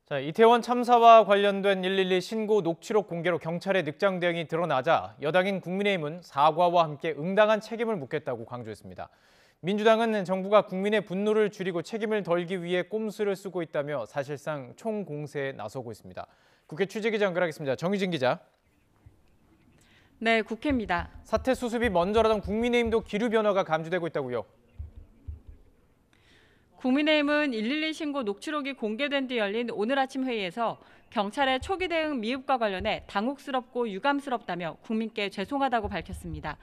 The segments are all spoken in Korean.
자, 이태원 참사와 관련된 112 신고 녹취록 공개로 경찰의 늑장 대응이 드러나자 여당인 국민의힘은 사과와 함께 응당한 책임을 묻겠다고 강조했습니다. 민주당은 정부가 국민의 분노를 줄이고 책임을 덜기 위해 꼼수를 쓰고 있다며 사실상 총공세에 나서고 있습니다. 국회 취재기자 연결하겠습니다. 정유진 기자. 네, 국회입니다. 사태 수습이 먼저라던 국민의힘도 기류 변화가 감지되고 있다고요. 국민의힘은 112 신고 녹취록이 공개된 뒤 열린 오늘 아침 회의에서 경찰의 초기 대응 미흡과 관련해 당혹스럽고 유감스럽다며 국민께 죄송하다고 밝혔습니다.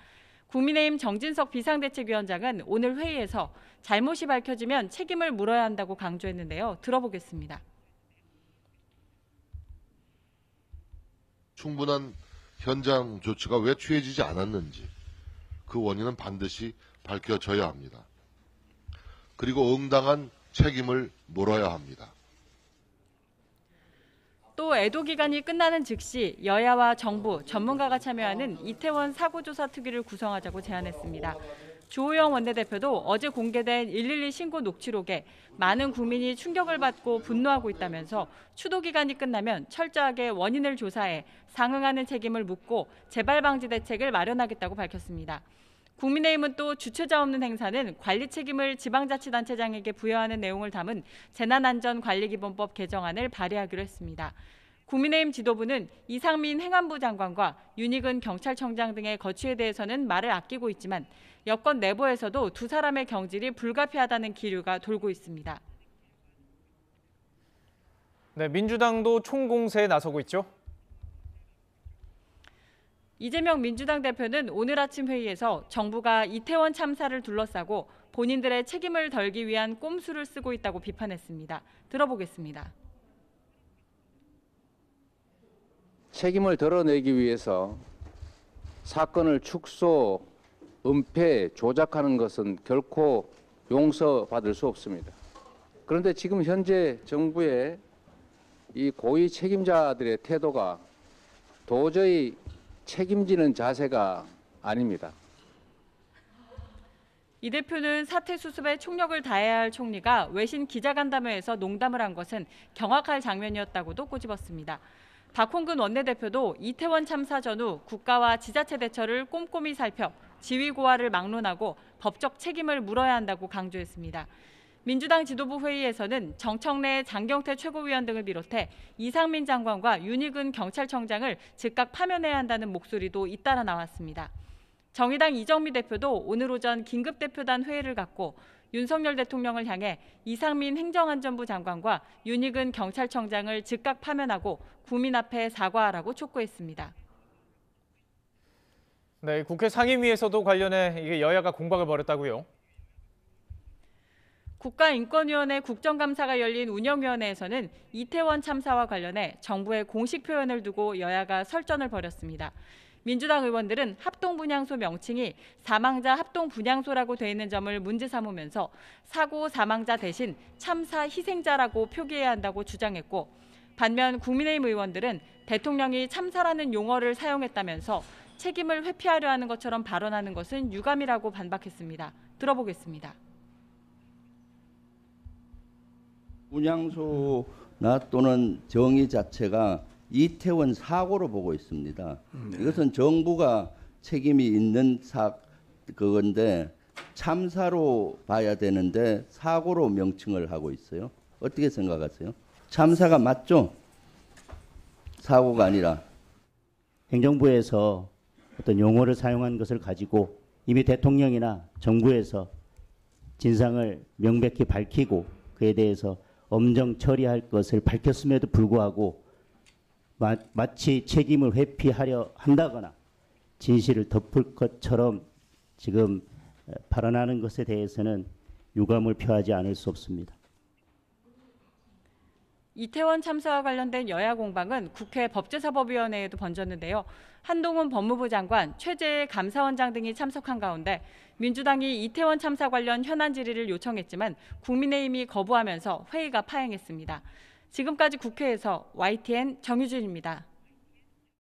국민의힘 정진석 비상대책위원장은 오늘 회의에서 잘못이 밝혀지면 책임을 물어야 한다고 강조했는데요. 들어보겠습니다. 충분한 현장 조치가 왜 취해지지 않았는지 그 원인은 반드시 밝혀져야 합니다. 그리고 응당한 책임을 물어야 합니다. 또 애도 기간이 끝나는 즉시 여야와 정부, 전문가가 참여하는 이태원 사고조사 특위를 구성하자고 제안했습니다. 주호영 원내대표도 어제 공개된 112 신고 녹취록에 많은 국민이 충격을 받고 분노하고 있다면서 추도 기간이 끝나면 철저하게 원인을 조사해 상응하는 책임을 묻고 재발 방지 대책을 마련하겠다고 밝혔습니다. 국민의힘은 또 주체자 없는 행사는 관리 책임을 지방자치단체장에게 부여하는 내용을 담은 재난안전관리기본법 개정안을 발의하기로 했습니다. 국민의힘 지도부는 이상민 행안부 장관과 윤익은 경찰청장 등의 거취에 대해서는 말을 아끼고 있지만 여권 내부에서도 두 사람의 경질이 불가피하다는 기류가 돌고 있습니다. 네, 민주당도 총공세에 나서고 있죠. 이재명 민주당 대표는 오늘 아침 회의에서 정부가 이태원 참사를 둘러싸고 본인들의 책임을 덜기 위한 꼼수를 쓰고 있다고 비판했습니다. 들어보겠습니다. 책임을 덜어내기 위해서 사건을 축소, 은폐, 조작하는 것은 결코 용서받을 수 없습니다. 그런데 지금 현재 정부의 이 고위 책임자들의 태도가 도저히 책임지는 자세가 아닙니다. 이 대표는 사태 수습에 총력을 다해야 할 총리가 외신 기자간담회에서 농담을 한 것은 경악할 장면이었다고도 꼬집었습니다. 박홍근 원내대표도 이태원 참사 전후 국가와 지자체 대처를 꼼꼼히 살펴 지휘 고하를 막론하고 법적 책임을 물어야 한다고 강조했습니다. 민주당 지도부 회의에서는 정청래 장경태 최고위원 등을 비롯해 이상민 장관과 윤익은 경찰청장을 즉각 파면해야 한다는 목소리도 잇따라 나왔습니다. 정의당 이정미 대표도 오늘 오전 긴급대표단 회의를 갖고 윤석열 대통령을 향해 이상민 행정안전부 장관과 윤익은 경찰청장을 즉각 파면하고 국민 앞에 사과하라고 촉구했습니다. 네, 국회 상임위에서도 관련해 이게 여야가 공방을 벌였다고요. 국가인권위원회 국정감사가 열린 운영위원회에서는 이태원 참사와 관련해 정부의 공식 표현을 두고 여야가 설전을 벌였습니다. 민주당 의원들은 합동분향소 명칭이 사망자 합동분향소라고 돼 있는 점을 문제 삼으면서 사고 사망자 대신 참사 희생자라고 표기해야 한다고 주장했고, 반면 국민의힘 의원들은 대통령이 참사라는 용어를 사용했다면서 책임을 회피하려 하는 것처럼 발언하는 것은 유감이라고 반박했습니다. 들어보겠습니다. 분향소나 또는 정의 자체가 이태원 사고로 보고 있습니다. 이것은 정부가 책임이 있는 그건데 참사로 봐야 되는데 사고로 명칭을 하고 있어요. 어떻게 생각하세요? 참사가 맞죠? 사고가 아니라. 행정부에서 어떤 용어를 사용한 것을 가지고 이미 대통령이나 정부에서 진상을 명백히 밝히고 그에 대해서 엄정 처리할 것을 밝혔음에도 불구하고 마치 책임을 회피하려 한다거나 진실을 덮을 것처럼 지금 발언하는 것에 대해서는 유감을 표하지 않을 수 없습니다. 이태원 참사와 관련된 여야 공방은 국회 법제사법위원회에도 번졌는데요. 한동훈 법무부 장관, 최재해 감사원장 등이 참석한 가운데 민주당이 이태원 참사 관련 현안 질의를 요청했지만 국민의힘이 거부하면서 회의가 파행했습니다. 지금까지 국회에서 YTN 정유진입니다.